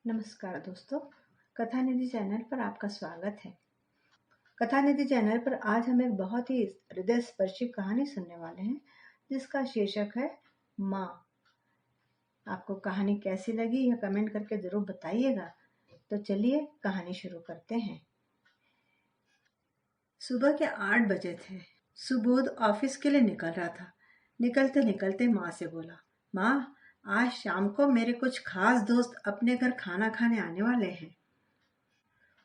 नमस्कार दोस्तों, कथा निधि चैनल पर आपका स्वागत है। कथा निधि चैनल पर आज हम एक बहुत ही हृदय स्पर्शी कहानी सुनने वाले हैं जिसका शीर्षक है माँ। आपको कहानी कैसी लगी यह कमेंट करके जरूर बताइएगा। तो चलिए कहानी शुरू करते हैं। सुबह के 8 बजे थे। सुबोध ऑफिस के लिए निकल रहा था। निकलते निकलते माँ से बोला, माँ, आज शाम को मेरे कुछ खास दोस्त अपने घर खाना खाने आने वाले हैं।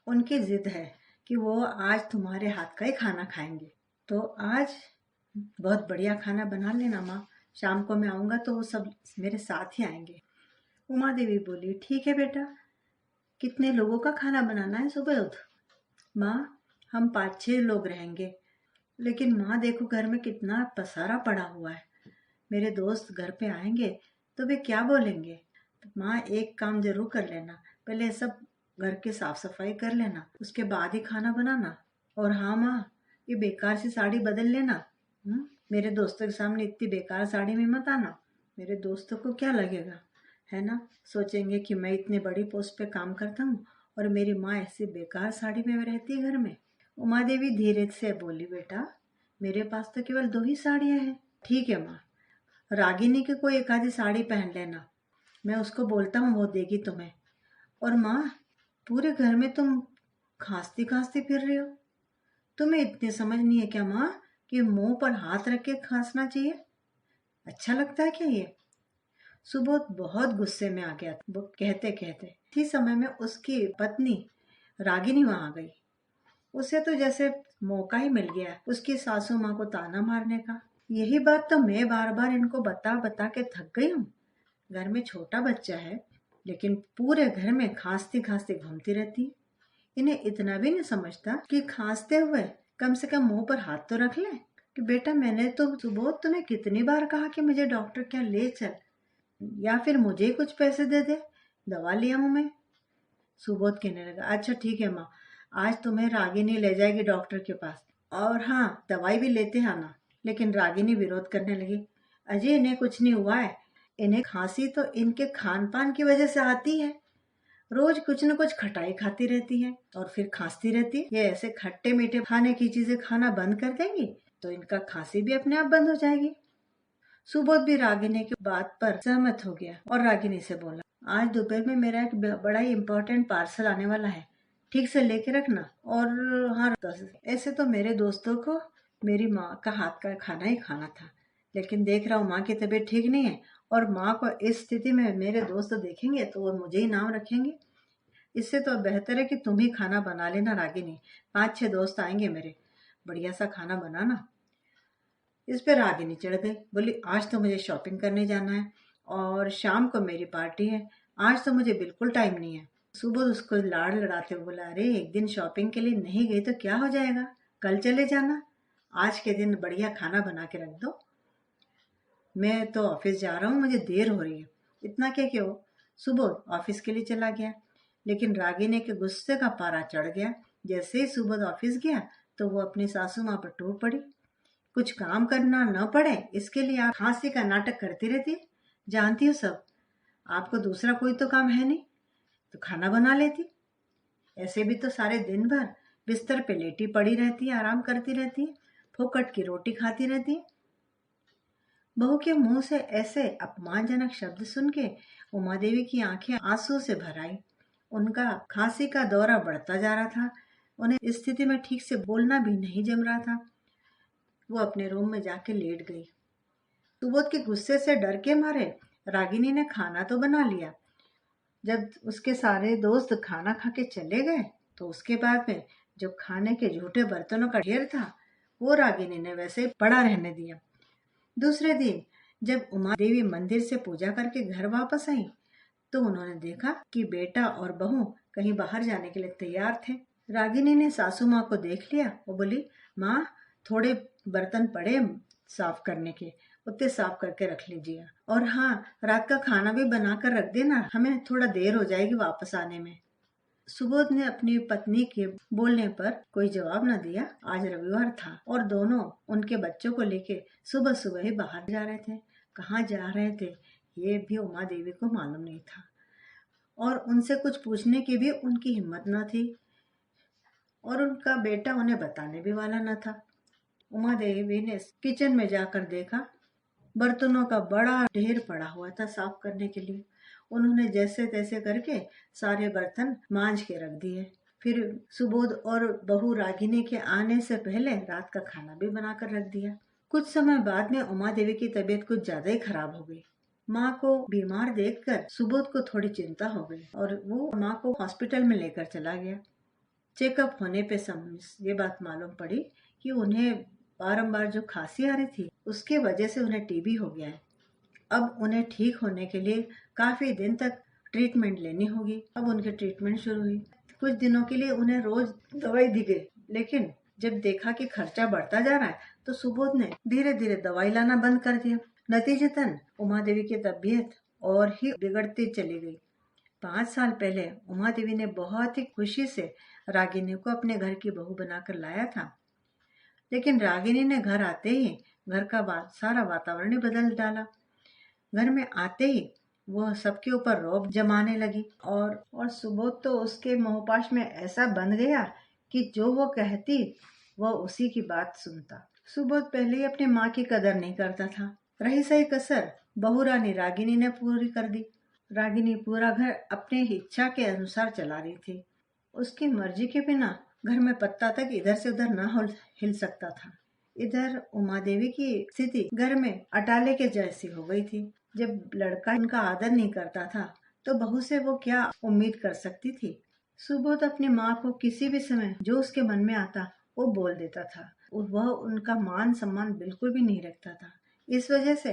उनकी जिद है कि वो आज तुम्हारे हाथ का ही खाना खाएंगे, तो आज बहुत बढ़िया खाना बना लेना माँ। शाम को मैं आऊँगा तो वो सब मेरे साथ ही आएंगे। उमा देवी बोली, ठीक है बेटा। कितने लोगों का खाना बनाना है सुबोध? माँ, हम 5-6 लोग रहेंगे। लेकिन माँ देखो, घर में कितना पसारा पड़ा हुआ है। मेरे दोस्त घर पे आएंगे तो वे क्या बोलेंगे? तो माँ, एक काम जरूर कर लेना, पहले सब घर की साफ सफाई कर लेना, उसके बाद ही खाना बनाना। और हाँ माँ, ये बेकार सी साड़ी बदल लेना। मेरे दोस्तों के सामने इतनी बेकार साड़ी में मत आना। मेरे दोस्तों को क्या लगेगा, है ना? सोचेंगे कि मैं इतने बड़ी पोस्ट पे काम करता हूँ और मेरी माँ ऐसी बेकार साड़ी में रहती है घर में। उमा देवी धीरे से बोली, बेटा, मेरे पास तो केवल 2 ही साड़ियाँ हैं। ठीक है माँ, रागिनी की कोई एक आधी साड़ी पहन लेना, मैं उसको बोलता हूँ, वो देगी तुम्हें। और माँ, पूरे घर में तुम खांसती खांसती फिर रहे हो। तुम्हें इतनी समझ नहीं है क्या माँ कि मुंह पर हाथ रख के खांसना चाहिए? अच्छा लगता है क्या ये? सुबोध बहुत गुस्से में आ गया। वो कहते कहते इसी समय में उसकी पत्नी रागिनी वहां आ गई। उसे तो जैसे मौका ही मिल गया उसकी सासू माँ को ताना मारने का। यही बात तो मैं बार बार इनको बता बता के थक गई हूँ। घर में छोटा बच्चा है लेकिन पूरे घर में खांसती खांसती घूमती रहती है। इन्हें इतना भी नहीं समझता कि खांसते हुए कम से कम मुंह पर हाथ तो रख ले। कि बेटा, मैंने तो सुबोध तुम्हें कितनी बार कहा कि मुझे डॉक्टर क्या ले चल, या फिर मुझे ही कुछ पैसे दे दे, दवा ले आऊं मैं। सुबोध कहने लगा, अच्छा ठीक है माँ, आज तुम्हें रागिनी ले जाएगी डॉक्टर के पास, और हाँ, दवाई भी लेते आना। लेकिन रागिनी विरोध करने लगी, अजय, इन्हें कुछ नहीं हुआ है। इन्हें खांसी तो इनके खान पान की वजह से आती है। रोज कुछ न कुछ खटाई खाती रहती है और फिर खांसती रहती है। ये ऐसे खट्टे मीठे खाने की चीजें खाना बंद कर देंगी तो इनका खांसी भी अपने आप बंद हो जाएगी। सुबोध भी रागिनी की बात पर सहमत हो गया और रागिनी से बोला, आज दोपहर में मेरा एक बड़ा ही इम्पोर्टेंट पार्सल आने वाला है, ठीक से लेके रखना। और हाँ, ऐसे तो मेरे दोस्तों को मेरी माँ का हाथ का खाना ही खाना था, लेकिन देख रहा हूँ माँ की तबीयत ठीक नहीं है और माँ को इस स्थिति में मेरे दोस्त देखेंगे तो वो मुझे ही नाम रखेंगे। इससे तो बेहतर है कि तुम ही खाना बना लेना रागिनी। 5-6 दोस्त आएंगे मेरे, बढ़िया सा खाना बनाना। इस पे रागिनी चढ़ गई, बोली, आज तो मुझे शॉपिंग करने जाना है और शाम को मेरी पार्टी है, आज तो मुझे बिल्कुल टाइम नहीं है। सुबह उसको लाड़ लड़ाते हुए बोला, अरे, एक दिन शॉपिंग के लिए नहीं गई तो क्या हो जाएगा, कल चले जाना। आज के दिन बढ़िया खाना बना के रख दो। मैं तो ऑफिस जा रहा हूँ, मुझे देर हो रही है। इतना क्या क्यों? सुबोध ऑफिस के लिए चला गया। लेकिन रागिनी के गुस्से का पारा चढ़ गया। जैसे ही सुबोध ऑफिस गया तो वो अपनी सासू माँ पर टूट पड़ी। कुछ काम करना न पड़े इसके लिए आप खांसी का नाटक करती रहती है। जानती हो सब, आपको दूसरा कोई तो काम है नहीं तो खाना बना लेती। ऐसे भी तो सारे दिन भर बिस्तर पे लेटी पड़ी रहती है, आराम करती रहती है, फोकट की रोटी खाती रहती है। बहू के मुंह से ऐसे अपमानजनक शब्द सुन के उमा देवी की आंखें आंसू से भर आई। उनका खांसी का दौरा बढ़ता जा रहा था। उन्हें इस स्थिति में ठीक से बोलना भी नहीं जम रहा था। वो अपने रूम में जाके लेट गई। सुबोध के गुस्से से डर के मारे रागिनी ने खाना तो बना लिया। जब उसके सारे दोस्त खाना खा के चले गए तो उसके बाद में जो खाने के झूठे बर्तनों का ढेर था वो रागिनी ने वैसे पड़ा रहने दिया। दूसरे दिन जब उमा देवी मंदिर से पूजा करके घर वापस आई तो उन्होंने देखा कि बेटा और बहू कहीं बाहर जाने के लिए तैयार थे। रागिनी ने सासू माँ को देख लिया। वो बोली, माँ, थोड़े बर्तन पड़े साफ करने के, उतने साफ करके रख लीजिए। और हाँ, रात का खाना भी बना कर रख देना, हमें थोड़ा देर हो जाएगी वापस आने में। सुबोध ने अपनी पत्नी के बोलने पर कोई जवाब न दिया। आज रविवार था और दोनों उनके बच्चों को लेके सुबह सुबह ही बाहर जा रहे थे। कहाँ जा रहे थे ये भी उमा देवी को मालूम नहीं था। और उनसे कुछ पूछने की भी उनकी हिम्मत न थी और उनका बेटा उन्हें बताने भी वाला न था। उमा देवी ने किचन में जाकर देखा, बर्तनों का बड़ा ढेर पड़ा हुआ था साफ करने के लिए। उन्होंने जैसे तैसे करके सारे बर्तन मांज के रख दिए। फिर सुबोध और बहू रागिनी के आने से पहले रात का खाना भी बनाकर रख दिया। कुछ समय बाद में उमा देवी की तबीयत कुछ ज्यादा ही खराब हो गई। माँ को बीमार देखकर सुबोध को थोड़ी चिंता हो गई और वो माँ को हॉस्पिटल में लेकर चला गया। चेकअप होने पे ये बात मालूम पड़ी कि उन्हें बारंबार जो खांसी आ रही थी उसके वजह से उन्हें टीबी हो गया है। अब उन्हें ठीक होने के लिए काफी दिन तक ट्रीटमेंट लेनी होगी। अब उनकी ट्रीटमेंट शुरू हुई। कुछ दिनों के लिए उन्हें रोज दवाई दी गई, लेकिन जब देखा कि खर्चा बढ़ता जा रहा है तो सुबोध ने धीरे धीरे दवाई लाना बंद कर दिया। नतीजतन उमा देवी की तबीयत और ही बिगड़ती चली गई। 5 साल पहले उमा देवी ने बहुत ही खुशी से रागिनी को अपने घर की बहू बनाकर लाया था, लेकिन रागिनी ने घर आते ही घर का सारा वातावरण ही बदल डाला। घर में आते ही वह सबके ऊपर रौब जमाने लगी और सुबोध तो उसके मोहपाश में ऐसा बंध गया कि जो वो कहती वह उसी की बात सुनता। सुबोध पहले ही अपनी माँ की कदर नहीं करता था। रही सही कसर बहू रानी रागिनी ने पूरी कर दी। रागिनी पूरा घर अपने इच्छा के अनुसार चला रही थी। उसकी मर्जी के बिना घर में पत्ता तक इधर से उधर न हिल सकता था। इधर उमा देवी की स्थिति घर में अटाले के जैसी हो गई थी। जब लड़का इनका आदर नहीं करता था तो बहू से वो क्या उम्मीद कर सकती थी। सुबोध अपनी माँ को किसी भी समय जो उसके मन में आता वो बोल देता था। वह उनका मान सम्मान बिल्कुल भी नहीं रखता था। इस वजह से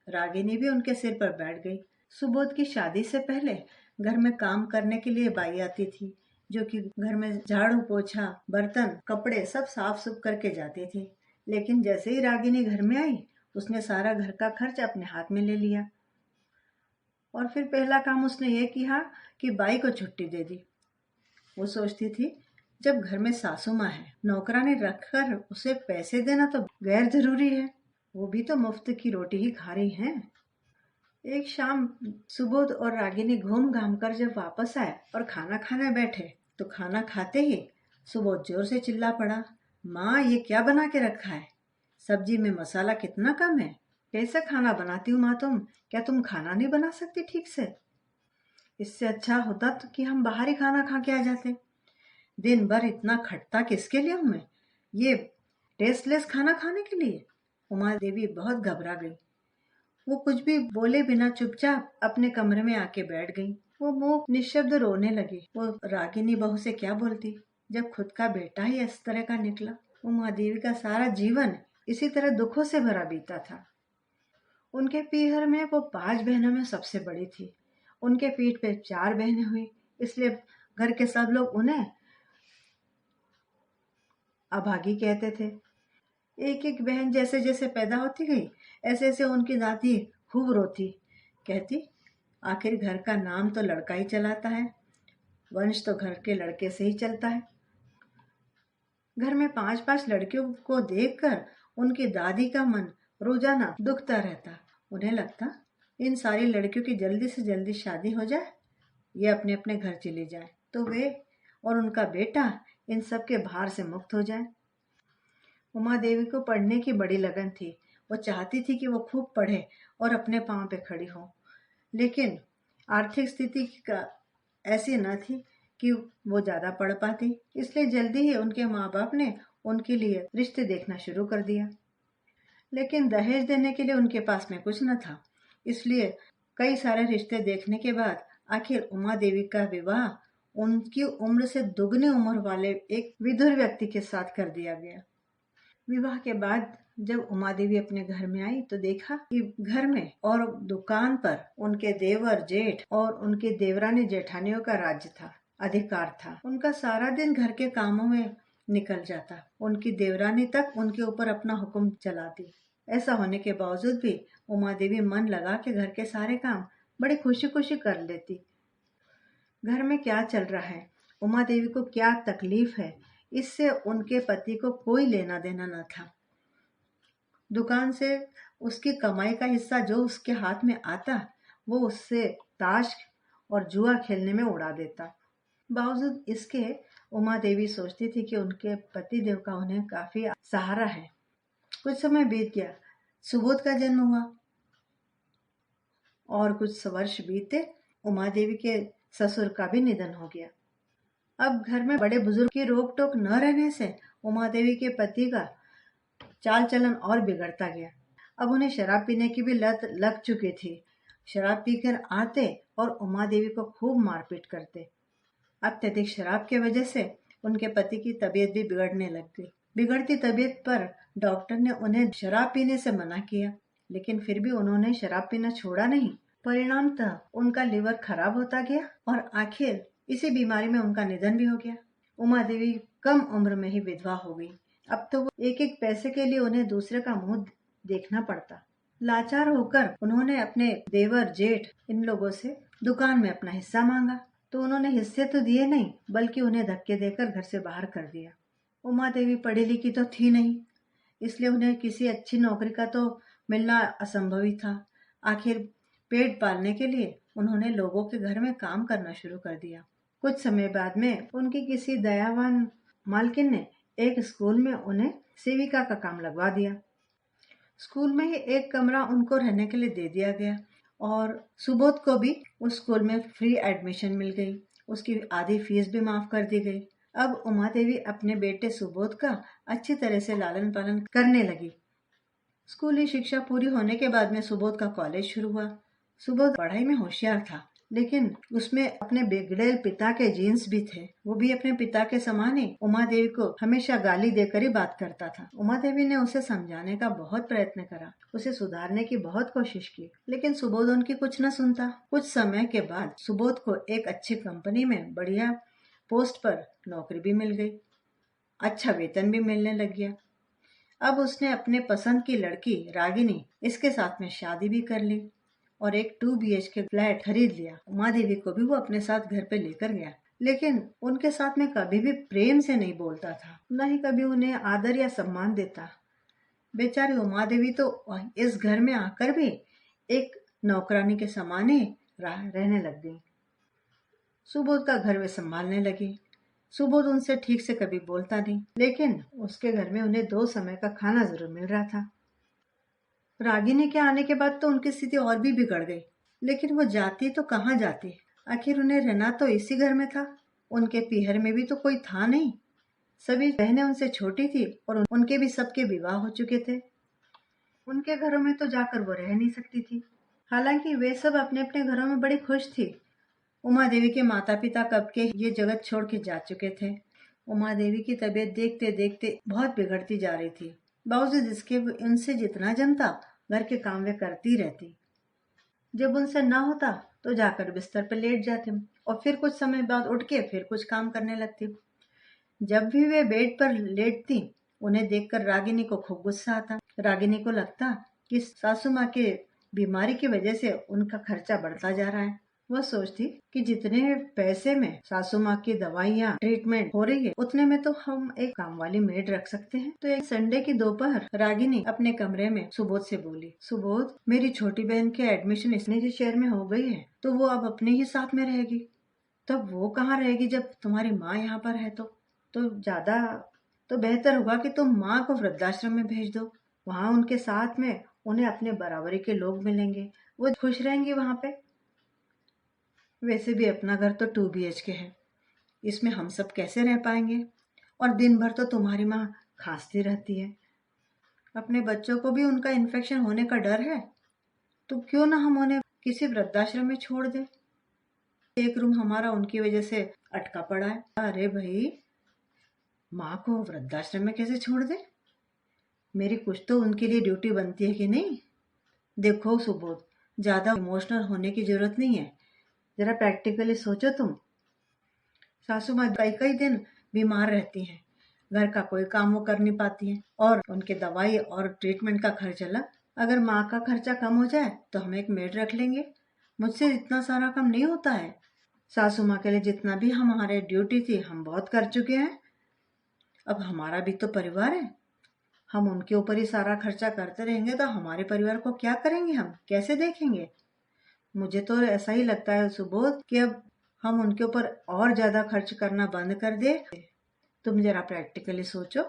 रागिनी भी उनके सिर पर बैठ गई। सुबोध की शादी से पहले घर में काम करने के लिए बाई आती थी, जो कि घर में झाड़ू पोछा बर्तन कपड़े सब साफ सुफ करके जाती थी। लेकिन जैसे ही रागिनी घर में आई उसने सारा घर का खर्च अपने हाथ में ले लिया और फिर पहला काम उसने ये किया कि बाई को छुट्टी दे दी। वो सोचती थी जब घर में सासू माँ है, नौकरानी रखकर उसे पैसे देना तो गैर जरूरी है, वो भी तो मुफ्त की रोटी ही खा रही है। एक शाम सुबोध और रागिनी घूम घाम कर जब वापस आए और खाना खाने बैठे तो खाना खाते ही सुबोध जोर से चिल्ला पड़ा, माँ ये क्या बना के रखा है? सब्जी में मसाला कितना कम है। कैसा खाना बनाती हूँ माँ तुम? क्या तुम खाना नहीं बना सकती ठीक से? इससे अच्छा होता तो कि हम बाहर ही खाना खा के आ जाते। दिन भर इतना खटता किसके लिए हूँ मैं? ये टेस्टलेस खाना खाने के लिए? उमा देवी बहुत घबरा गई। वो कुछ भी बोले बिना चुपचाप अपने कमरे में आके बैठ गई। वो मुंह निशब्द रोने लगी। वो रागिनी बहू से क्या बोलती जब खुद का बेटा ही इस तरह का निकला। उमा देवी का सारा जीवन इसी तरह दुखों से भरा बीता था। उनके पीहर में वो 5 बहनों में सबसे बड़ी थी। उनके पीठ पे 4 बहनें हुई, इसलिए घर के सब लोग उन्हें अभागी कहते थे। एक एक बहन जैसे जैसे पैदा होती गई ऐसे ऐसे उनकी दादी खूब रोती, कहती आखिर घर का नाम तो लड़का ही चलाता है, वंश तो घर के लड़के से ही चलता है। घर में 5-5 लड़कियों को देखकर उनकी दादी का मन रोजाना दुखता रहता। उन्हें लगता इन सारी लड़कियों की जल्दी से जल्दी शादी हो जाए, ये अपने अपने घर चली जाए तो वे और उनका बेटा इन सब के भार से मुक्त हो जाए। उमा देवी को पढ़ने की बड़ी लगन थी। वो चाहती थी कि वो खूब पढ़े और अपने पांव पे खड़ी हो, लेकिन आर्थिक स्थिति का ऐसी न थी कि वो ज्यादा पढ़ पाती। इसलिए जल्दी ही उनके माँ बाप ने उनके लिए रिश्ते देखना शुरू कर दिया। लेकिन दहेज देने के लिए उनके पास में कुछ न था, इसलिए कई सारे रिश्ते देखने के बाद आखिर उमा देवी का विवाह उनकी उम्र से दुगनी उम्र वाले एक विधुर व्यक्ति के साथ कर दिया गया। विवाह के बाद जब उमा देवी अपने घर में आई तो देखा कि घर में और दुकान पर उनके देवर जेठ और उनकी देवरानी जेठानियों का राज्य था, अधिकार था। उनका सारा दिन घर के कामों में निकल जाता। उनकी देवरानी तक उनके ऊपर अपना हुक्म चलाती। ऐसा होने के बावजूद भी उमा देवी मन लगा के घर के सारे काम बड़ी खुशी खुशी कर लेती। घर में क्या चल रहा है, उमा देवी को क्या तकलीफ है, इससे उनके पति को कोई लेना देना न था। दुकान से उसकी कमाई का हिस्सा जो उसके हाथ में आता वो उससे ताश और जुआ खेलने में उड़ा देता। बावजूद इसके उमा देवी सोचती थी कि उनके पति देव का उन्हें काफी सहारा है। कुछ समय बीत गया, सुबोध का जन्म हुआ और कुछ वर्ष बीते उमा देवी के ससुर का भी निधन हो गया। अब घर में बड़े बुजुर्ग की रोक टोक न रहने से उमा देवी के पति का चाल चलन और बिगड़ता गया। अब उन्हें शराब पीने की भी लत लग चुकी थी। शराब पीकर आते और उमा देवी को खूब मारपीट करते। अत्यधिक शराब की वजह से उनके पति की तबीयत भी बिगड़ने लग गई। बिगड़ती तबीयत पर डॉक्टर ने उन्हें शराब पीने से मना किया, लेकिन फिर भी उन्होंने शराब पीना छोड़ा नहीं। परिणामतः उनका लिवर खराब होता गया और आखिर इसी बीमारी में उनका निधन भी हो गया। उमा देवी कम उम्र में ही विधवा हो गई। अब तो वो एक एक पैसे के लिए उन्हें दूसरे का मुंह देखना पड़ता। लाचार होकर उन्होंने अपने देवर जेठ इन लोगों से दुकान में अपना हिस्सा मांगा, तो उन्होंने हिस्से तो दिए नहीं बल्कि उन्हें धक्के देकर घर से बाहर कर दिया। उमा देवी पढ़ी लिखी तो थी नहीं, इसलिए उन्हें किसी अच्छी नौकरी का तो मिलना असंभव ही था। आखिर पेट पालने के लिए उन्होंने लोगों के घर में काम करना शुरू कर दिया। कुछ समय बाद में उनकी किसी दयावान मालकिन ने एक स्कूल में उन्हें सेविका का काम लगवा दिया। स्कूल में ही एक कमरा उनको रहने के लिए दे दिया गया और सुबोध को भी उस स्कूल में फ्री एडमिशन मिल गई। उसकी आधी फीस भी माफ कर दी गई। अब उमा देवी अपने बेटे सुबोध का अच्छी तरह से लालन पालन करने लगी। स्कूली शिक्षा पूरी होने के बाद में सुबोध का कॉलेज शुरू हुआ। सुबोध पढ़ाई में होशियार था, लेकिन उसमें अपने बिगड़ेल पिता के जीन्स भी थे। वो भी अपने पिता के समान ही उमा देवी को हमेशा गाली देकर ही बात करता था। उमा देवी ने उसे समझाने का बहुत प्रयत्न करा, उसे सुधारने की बहुत कोशिश की, लेकिन सुबोध उनकी कुछ न सुनता। कुछ समय के बाद सुबोध को एक अच्छी कंपनी में बढ़िया पोस्ट पर नौकरी भी मिल गई। अच्छा वेतन भी मिलने लग गया। अब उसने अपने पसंद की लड़की रागिनी इसके साथ में शादी भी कर ली और एक 2 BHK फ्लैट खरीद लिया। उमा देवी को भी वो अपने साथ घर पे लेकर गया, लेकिन उनके साथ में कभी भी प्रेम से नहीं बोलता था, न ही कभी उन्हें आदर या सम्मान देता। बेचारी उमा देवी तो इस घर में आकर भी एक नौकरानी के समान ही रहने लग गई। सुबोध का घर वे संभालने लगी। सुबोध उनसे ठीक से कभी बोलता नहीं, लेकिन उसके घर में उन्हें 2 समय का खाना जरूर मिल रहा था। रागिनी के आने के बाद तो उनकी स्थिति और भी बिगड़ गई, लेकिन वो जाती तो कहाँ जाती। आखिर उन्हें रहना तो इसी घर में था। उनके पीहर में भी तो कोई था नहीं। सभी बहनें उनसे छोटी थी और उनके भी सबके विवाह हो चुके थे। उनके घरों में तो जाकर वो रह नहीं सकती थी। हालांकि वे सब अपने अपने घरों में बड़ी खुश थी। उमा देवी के माता पिता कब के ये जगत छोड़ के जा चुके थे। उमा देवी की तबीयत देखते देखते बहुत बिगड़ती जा रही थी। बावजूद इसके उनसे जितना जमता घर के काम वे करती रहती। जब उनसे ना होता तो जाकर बिस्तर पर लेट जाती और फिर कुछ समय बाद उठ के फिर कुछ काम करने लगती। जब भी वे बेड पर लेटती, उन्हें देखकर रागिनी को खूब गुस्सा आता। रागिनी को लगता कि सासू माँ के बीमारी की वजह से उनका खर्चा बढ़ता जा रहा है। वह सोचती कि जितने पैसे में सासू माँ की दवाइयाँ ट्रीटमेंट हो रही है, उतने में तो हम एक काम वाली मेड रख सकते हैं। तो एक संडे की दोपहर रागिनी अपने कमरे में सुबोध से बोली, सुबोध, मेरी छोटी बहन की एडमिशन इस निजी शहर में हो गई है, तो वो अब अपने ही साथ में रहेगी। तब वो कहाँ रहेगी जब तुम्हारी माँ यहाँ पर है? तो ज्यादा तो बेहतर होगा कि तुम माँ को वृद्धाश्रम में भेज दो। वहाँ उनके साथ में उन्हें अपने बराबरी के लोग मिलेंगे, वो खुश रहेंगी वहाँ पे। वैसे भी अपना घर तो 2 BHK है, इसमें हम सब कैसे रह पाएंगे? और दिन भर तो तुम्हारी माँ खांसती रहती है। अपने बच्चों को भी उनका इन्फेक्शन होने का डर है, तो क्यों ना हम उन्हें किसी वृद्धाश्रम में छोड़ दें। एक रूम हमारा उनकी वजह से अटका पड़ा है। अरे भाई, माँ को वृद्धाश्रम में कैसे छोड़ दे? मेरी कुछ तो उनके लिए ड्यूटी बनती है कि नहीं? देखो सुबोध, ज्यादा इमोशनल होने की जरूरत नहीं है, जरा प्रैक्टिकली सोचो तुम। सासू माँ कई कई दिन बीमार रहती हैं, घर का कोई काम वो कर नहीं पाती हैं और उनके दवाई और ट्रीटमेंट का खर्च अलग। अगर माँ का खर्चा कम हो जाए तो हम एक मेड रख लेंगे। मुझसे इतना सारा काम नहीं होता है। सासू माँ के लिए जितना भी हमारे ड्यूटी थी हम बहुत कर चुके हैं। अब हमारा भी तो परिवार है, हम उनके ऊपर ही सारा खर्चा करते रहेंगे तो हमारे परिवार को क्या करेंगे, हम कैसे देखेंगे? मुझे तो ऐसा ही लगता है सुबोध कि अब हम उनके ऊपर और ज्यादा खर्च करना बंद कर दे। तुम जरा प्रैक्टिकली सोचो,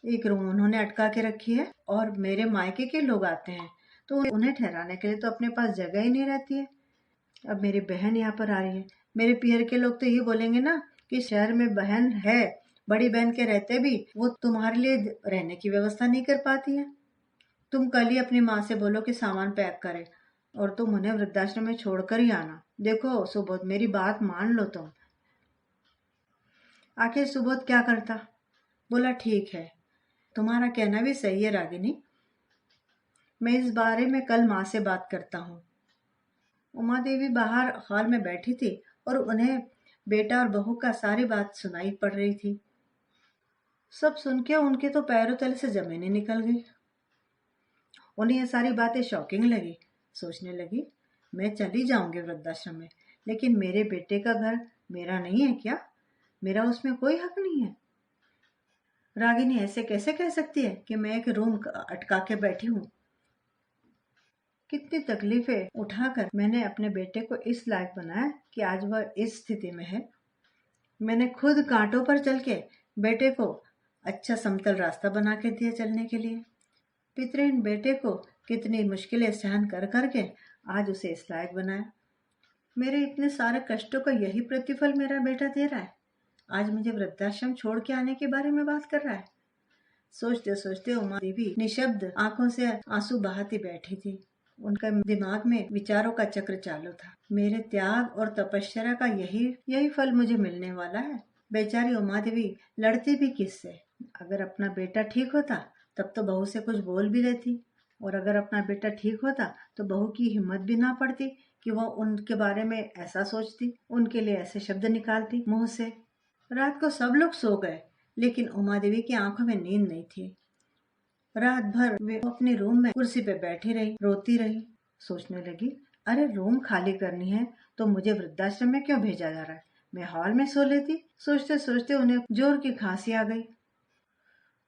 एक रूम उन्होंने अटका के रखी है और मेरे मायके के लोग आते हैं तो उन्हें ठहराने के लिए तो अपने पास जगह ही नहीं रहती है। अब मेरी बहन यहाँ पर आ रही है, मेरे पियर के लोग तो ये बोलेंगे ना कि शहर में बहन है, बड़ी बहन के रहते भी वो तुम्हारे लिए रहने की व्यवस्था नहीं कर पाती है। तुम कल ही अपनी माँ से बोलो कि सामान पैक करे और तुम उन्हें वृद्धाश्रम में छोड़कर ही आना। देखो सुबोध, मेरी बात मान लो तुम। आखिर सुबोध क्या करता? बोला ठीक है, तुम्हारा कहना भी सही है रागिनी, मैं इस बारे में कल माँ से बात करता हूँ। उमा देवी बाहर हॉल में बैठी थी और उन्हें बेटा और बहू का सारी बात सुनाई पड़ रही थी। सब सुन के उनके तो पैरों तले से जमीन ही निकल गई। उन्हें ये सारी बातें शॉकिंग लगी। सोचने लगी, मैं चली जाऊंगी वृद्धाश्रम में, लेकिन मेरे बेटे का घर मेरा नहीं है क्या? मेरा उसमें कोई हक नहीं है? रागिनी ऐसे कैसे कह सकती है कि मैं एक रूम अटका के बैठी हूँ? कितनी तकलीफें उठाकर मैंने अपने बेटे को इस लायक बनाया कि आज वह इस स्थिति में है। मैंने खुद कांटों पर चल के बेटे को अच्छा समतल रास्ता बना के दिया चलने के लिए। पितृहीन बेटे को कितनी मुश्किलें सहन कर करके आज उसे इस लायक बनाया। मेरे इतने सारे कष्टों का यही प्रतिफल मेरा बेटा दे रहा है। आज मुझे वृद्धाश्रम छोड़ के आने के बारे में बात कर रहा है। सोचते सोचते उमा देवी निशब्द आंखों से आंसू बहाती बैठी थी। उनका दिमाग में विचारों का चक्र चालू था। मेरे त्याग और तपस्या का यही फल मुझे मिलने वाला है। बेचारी उमा देवी लड़ती भी किससे? अगर अपना बेटा ठीक होता तब तो बहू से कुछ बोल भी लेती, और अगर अपना बेटा ठीक होता तो बहू की हिम्मत भी ना पड़ती कि वह उनके बारे में ऐसा सोचती, उनके लिए ऐसे शब्द निकालती मुंह से। रात को सब लोग सो गए, लेकिन उमा देवी की आंखों में नींद नहीं थी। रात भर वे अपने रूम में कुर्सी पे बैठी रही, रोती रही। सोचने लगी, अरे रूम खाली करनी है तो मुझे वृद्धाश्रम में क्यों भेजा जा रहा है? मैं हॉल में सो लेती। सोचते सोचते उन्हें जोर की खांसी आ गई।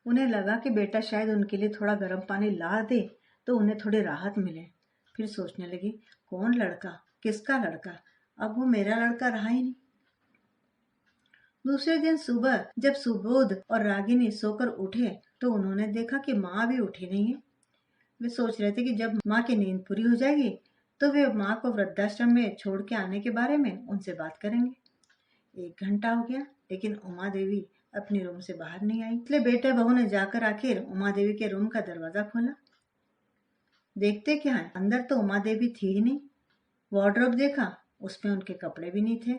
उन्हें लगा कि बेटा शायद उनके लिए थोड़ा गर्म पानी ला दे तो उन्हें थोड़ी राहत मिले। फिर सोचने लगी, कौन लड़का, किसका लड़का? अब वो मेरा लड़का रहा ही नहीं। दूसरे दिन सुबह जब सुबोध और रागिनी सोकर उठे तो उन्होंने देखा कि माँ भी उठी नहीं है। वे सोच रहे थे कि जब माँ की नींद पूरी हो जाएगी तो वे माँ को वृद्धाश्रम में छोड़ के आने के बारे में उनसे बात करेंगे। 1 घंटा हो गया, लेकिन उमा देवी अपने रूम से बाहर नहीं आई। इसलिए बेटे बहू ने जाकर आखिर उमा देवी के रूम का दरवाजा खोला। देखते क्या है, अंदर तो उमा देवी थी ही नहीं। वार्डरोब देखा, उसमें उनके कपड़े भी नहीं थे।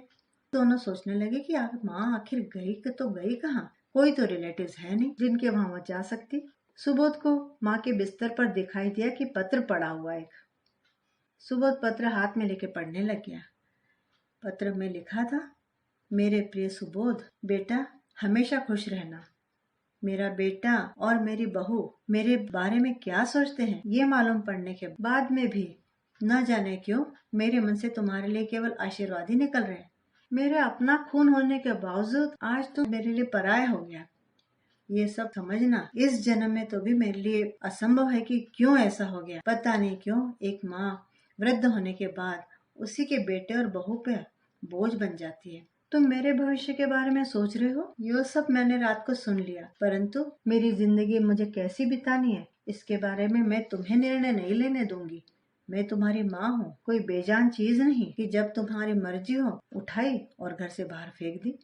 दोनों सोचने लगे कि माँ आखिर गई तो गई कहाँ? कोई तो रिलेटिव्स है नहीं जिनके वहां वो जा सकती। सुबोध को माँ के बिस्तर पर दिखाई दिया कि पत्र पड़ा हुआ एक। सुबोध पत्र हाथ में लेके पढ़ने लग गया। पत्र में लिखा था, मेरे प्रिय सुबोध, बेटा हमेशा खुश रहना। मेरा बेटा और मेरी बहू मेरे बारे में क्या सोचते हैं ये मालूम पड़ने के बाद में भी न जाने क्यों मेरे मन से तुम्हारे लिए केवल आशीर्वाद ही निकल रहे हैं। मेरा अपना खून होने के बावजूद आज तुम मेरे लिए पराया हो गया। ये सब समझना इस जन्म में तो भी मेरे लिए असंभव है कि क्यों ऐसा हो गया। पता नहीं क्यों एक माँ वृद्ध होने के बाद उसी के बेटे और बहू पे बोझ बन जाती है। तुम मेरे भविष्य के बारे में सोच रहे हो, ये सब मैंने रात को सुन लिया, परंतु मेरी जिंदगी मुझे कैसी बितानी है इसके बारे में मैं तुम्हें निर्णय नहीं लेने दूंगी। मैं तुम्हारी माँ हूँ, कोई बेजान चीज नहीं कि जब तुम्हारी मर्जी हो उठाई और घर से बाहर फेंक दी।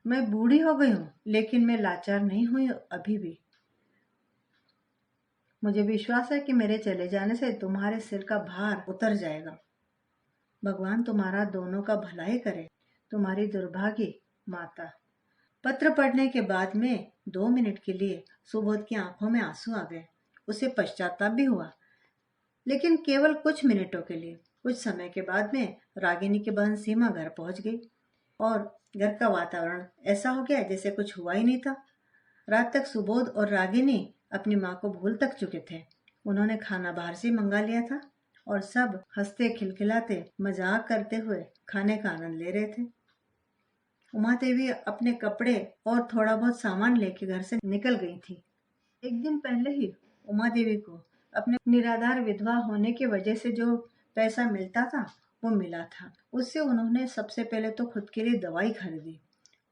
मैं बूढ़ी हो गई हूँ, लेकिन मैं लाचार नहीं हुई अभी भी। मुझे विश्वास है कि मेरे चले जाने से तुम्हारे सिर का भार उतर जाएगा। भगवान तुम्हारा दोनों का भला ही करे। तुम्हारी दुर्भागी माता। पत्र पढ़ने के बाद में 2 मिनट के लिए सुबोध की आंखों में आंसू आ गए। उसे पश्चाताप भी हुआ, लेकिन केवल कुछ मिनटों के लिए। कुछ समय के बाद में रागिनी की बहन सीमा घर पहुंच गई और घर का वातावरण ऐसा हो गया जैसे कुछ हुआ ही नहीं था। रात तक सुबोध और रागिनी अपनी माँ को भूल तक चुके थे। उन्होंने खाना बाहर से मंगा लिया था और सब हंसते खिलखिलाते मजाक करते हुए खाने का आनंद ले रहे थे। उमा देवी अपने कपड़े और थोड़ा बहुत सामान लेके घर से निकल गई थी। एक दिन पहले ही उमा देवी को अपने निराधार विधवा होने की वजह से जो पैसा मिलता था वो मिला था। उससे उन्होंने सबसे पहले तो खुद के लिए दवाई खरीदी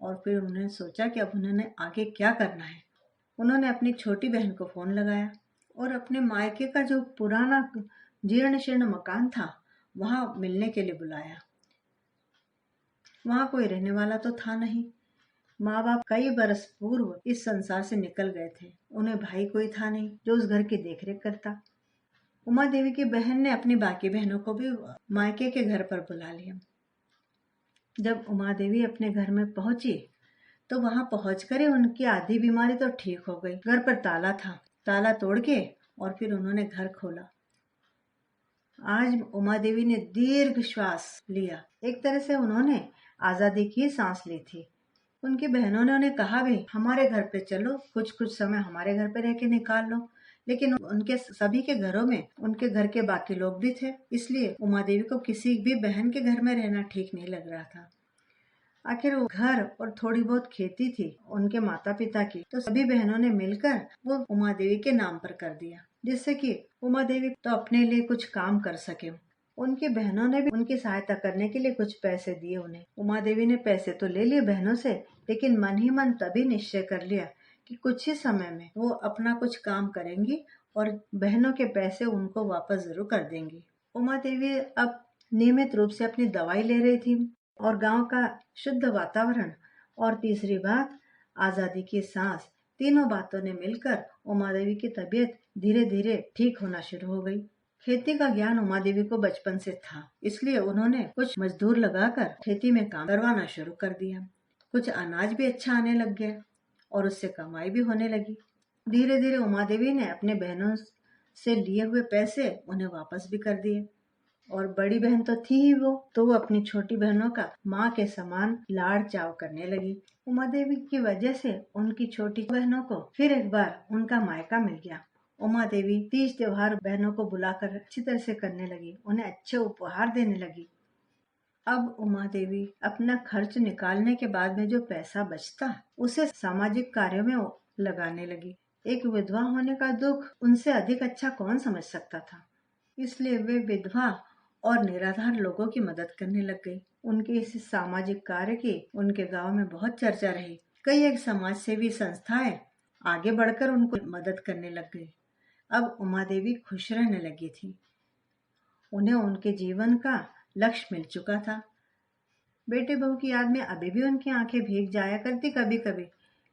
और फिर उन्होंने सोचा कि अब उन्होंने आगे क्या करना है। उन्होंने अपनी छोटी बहन को फोन लगाया और अपने मायके का जो पुराना जीर्ण शीर्ण मकान था वहां मिलने के लिए बुलाया। वहां कोई रहने वाला तो था नहीं। माँ बाप कई बरस पूर्व इस संसार से निकल गए थे। उन्हें भाई कोई था नहीं जो उस घर की देखरेख करता। उमा देवी की बहन ने अपनी बाकी बहनों को भी मायके के घर पर बुला लिया। जब उमा देवी अपने घर में पहुंची तो वहां पहुंचकर ही उनकी आधी बीमारी तो ठीक हो गई। घर पर ताला था, ताला तोड़ के और फिर उन्होंने घर खोला। आज उमा देवी ने दीर्घ श्वास लिया। एक तरह से उन्होंने आजादी की सांस ली थी। उनकी बहनों ने उन्हें कहा भी हमारे घर पे चलो, कुछ कुछ समय हमारे घर पे रह के निकाल लो। लेकिन उनके सभी के घरों में उनके घर के बाकी लोग भी थे, इसलिए उमा देवी को किसी भी बहन के घर में रहना ठीक नहीं लग रहा था। आखिर वो घर और थोड़ी बहुत खेती थी उनके माता पिता की, तो सभी बहनों ने मिलकर वो उमा देवी के नाम पर कर दिया, जिससे कि उमा देवी तो अपने लिए कुछ काम कर सके। उनकी बहनों ने भी उनकी सहायता करने के लिए कुछ पैसे दिए उन्हें। उमा देवी ने पैसे तो ले लिए बहनों से, लेकिन मन ही मन तभी निश्चय कर लिया कि कुछ ही समय में वो अपना कुछ काम करेंगी और बहनों के पैसे उनको वापस जरूर कर देंगी। उमा देवी अब नियमित रूप से अपनी दवाई ले रही थी और गांव का शुद्ध वातावरण और तीसरी बात आजादी की सांस, तीनों बातों ने मिलकर उमा देवी की तबीयत धीरे धीरे ठीक होना शुरू हो गई। खेती का ज्ञान उमा देवी को बचपन से था, इसलिए उन्होंने कुछ मजदूर लगाकर खेती में काम करवाना शुरू कर दिया। कुछ अनाज भी अच्छा आने लग गया और उससे कमाई भी होने लगी। धीरे धीरे उमा देवी ने अपने बहनों से लिए हुए पैसे उन्हें वापस भी कर दिए और बड़ी बहन तो थी ही वो, तो वो अपनी छोटी बहनों का माँ के समान लाड़ चाव करने लगी। उमा देवी की वजह से उनकी छोटी बहनों को फिर एक बार उनका मायका मिल गया। उमा देवी तीज त्योहार बहनों को बुलाकर अच्छी तरह से करने लगी, उन्हें अच्छे उपहार देने लगी। अब उमा देवी अपना खर्च निकालने के बाद में जो पैसा बचता उसे सामाजिक कार्यों में लगाने लगी। एक विधवा होने का दुख उनसे अधिक अच्छा कौन समझ सकता था, इसलिए वे विधवा और निराधार लोगों की मदद करने लग गई। उनके इस सामाजिक कार्य की उनके गांव में बहुत चर्चा रही। कई एक समाज सेवी संस्थाएं आगे बढ़कर उनको मदद करने लग गई। अब उमा देवी खुश रहने लगी थी। उन्हें उनके जीवन का लक्ष्य मिल चुका था। बेटे बहू की याद में अभी भी उनकी आंखें भीग जाया करती कभी कभी,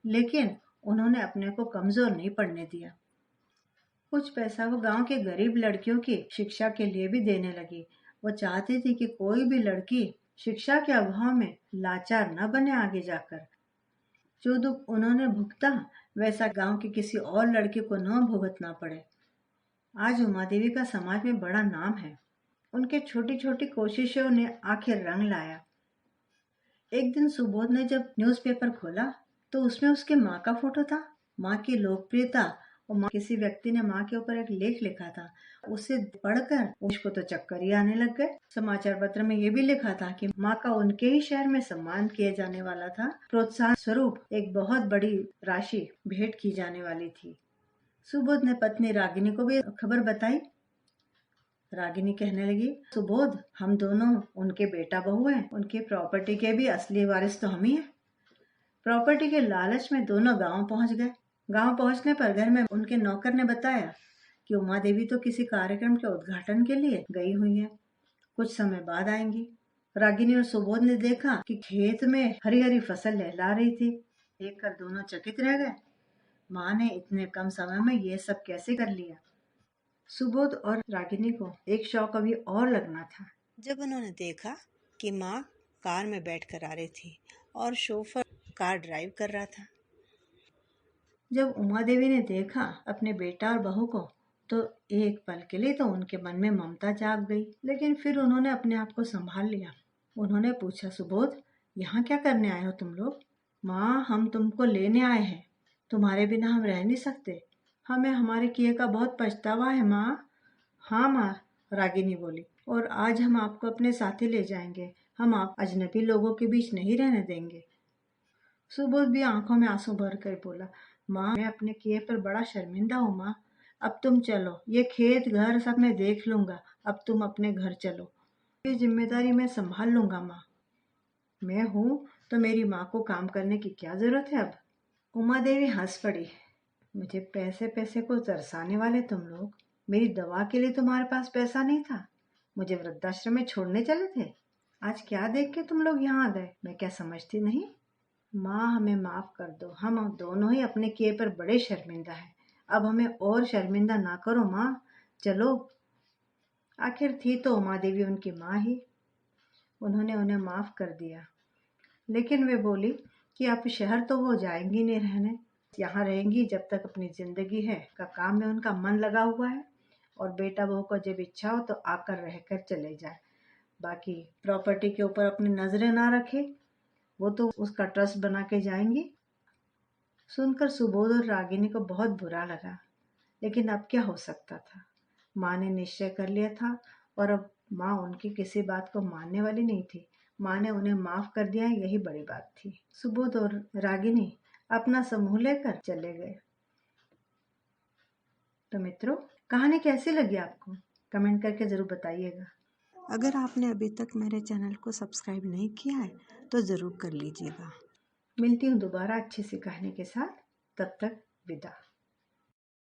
लेकिन उन्होंने अपने को कमजोर नहीं पड़ने दिया। कुछ पैसा वो गांव के गरीब लड़कियों की शिक्षा के लिए भी देने लगी। वो चाहती थी कि कोई भी लड़की शिक्षा के अभाव में लाचार न बने आगे जाकर। जो दुख उन्होंने भुगता वैसा गांव की किसी और लड़की को न भुगतना पड़े। आज उमा देवी का समाज में बड़ा नाम है। उनके छोटी छोटी कोशिशों ने आखिर रंग लाया। एक दिन सुबोध ने जब न्यूज़पेपर खोला तो उसमें उसके माँ का फोटो था। माँ की लोकप्रियता और किसी व्यक्ति ने माँ के ऊपर एक लेख लिखा था। उसे पढ़कर उसको तो चक्कर ही आने लग गए। समाचार पत्र में ये भी लिखा था कि माँ का उनके ही शहर में सम्मान किया जाने वाला था। प्रोत्साहन स्वरूप एक बहुत बड़ी राशि भेंट की जाने वाली थी। सुबोध ने पत्नी रागिनी को भी खबर बताई। रागिनी कहने लगी, सुबोध, हम दोनों उनके बेटा बहू हैं। उनकी प्रॉपर्टी के भी असली वारिस तो हम ही हैं। प्रॉपर्टी के लालच में दोनों गांव पहुंच गए। गांव पहुंचने पर घर में उनके नौकर ने बताया कि उमा देवी तो किसी कार्यक्रम के उद्घाटन के लिए गई हुई है, कुछ समय बाद आएंगी। रागिनी और सुबोध ने देखा कि खेत में हरी हरी फसल लहला रही थी। देखकर दोनों चकित रह गए। माँ ने इतने कम समय में ये सब कैसे कर लिया। सुबोध और रागिनी को एक शौक अभी और लगना था। जब उन्होंने देखा कि माँ कार में बैठकर आ रही थी और शोफर कार ड्राइव कर रहा था। जब उमा देवी ने देखा अपने बेटा और बहू को तो एक पल के लिए तो उनके मन में ममता जाग गई, लेकिन फिर उन्होंने अपने आप को संभाल लिया। उन्होंने पूछा, सुबोध, यहाँ क्या करने आए हो तुम लोग? माँ, हम तुमको लेने आए हैं। तुम्हारे बिना हम रह नहीं सकते। हमें हमारे किए का बहुत पछतावा है माँ। हाँ माँ, रागिनी बोली, और आज हम आपको अपने साथी ले जाएंगे। हम आप अजनबी लोगों के बीच नहीं रहने देंगे। सुबोध भी आंखों में आंसू भर कर बोला, माँ, मैं अपने किए पर बड़ा शर्मिंदा हूँ माँ। अब तुम चलो, ये खेत घर सब मैं देख लूंगा। अब तुम अपने घर चलो, ये जिम्मेदारी मैं संभाल लूंगा माँ। मैं हूँ तो मेरी माँ को काम करने की क्या जरूरत है अब। उमा देवी हंस पड़ी। मुझे पैसे पैसे को तरसाने वाले तुम लोग, मेरी दवा के लिए तुम्हारे पास पैसा नहीं था, मुझे वृद्धाश्रम में छोड़ने चले थे। आज क्या देख के तुम लोग यहाँ आ गए, मैं क्या समझती नहीं। माँ हमें माफ कर दो, हम दोनों ही अपने किए पर बड़े शर्मिंदा हैं। अब हमें और शर्मिंदा ना करो माँ, चलो। आखिर थी तो उमा देवी उनकी माँ ही। उन्होंने उन्हें माफ कर दिया, लेकिन वे बोली कि अब शहर तो वो जाएंगी नहीं रहने, यहाँ रहेंगी जब तक अपनी जिंदगी है का काम में उनका मन लगा हुआ है, और बेटा बहू को जब इच्छा हो तो आकर रहकर चले जाए। बाकी प्रॉपर्टी के ऊपर अपनी नजरें ना रखे, वो तो उसका ट्रस्ट बना के जाएंगी। सुनकर सुबोध और रागिनी को बहुत बुरा लगा, लेकिन अब क्या हो सकता था। माँ ने निश्चय कर लिया था और अब माँ उनकी किसी बात को मानने वाली नहीं थी। माँ ने उन्हें माफ कर दिया, यही बड़ी बात थी। सुबोध और रागिनी अपना समूह लेकर चले गए। तो मित्रों, कहानी कैसी लगी आपको, कमेंट करके जरूर बताइएगा। अगर आपने अभी तक मेरे चैनल को सब्सक्राइब नहीं किया है तो ज़रूर कर लीजिएगा। मिलती हूँ दोबारा अच्छी सी कहानी के साथ, तब तक विदा।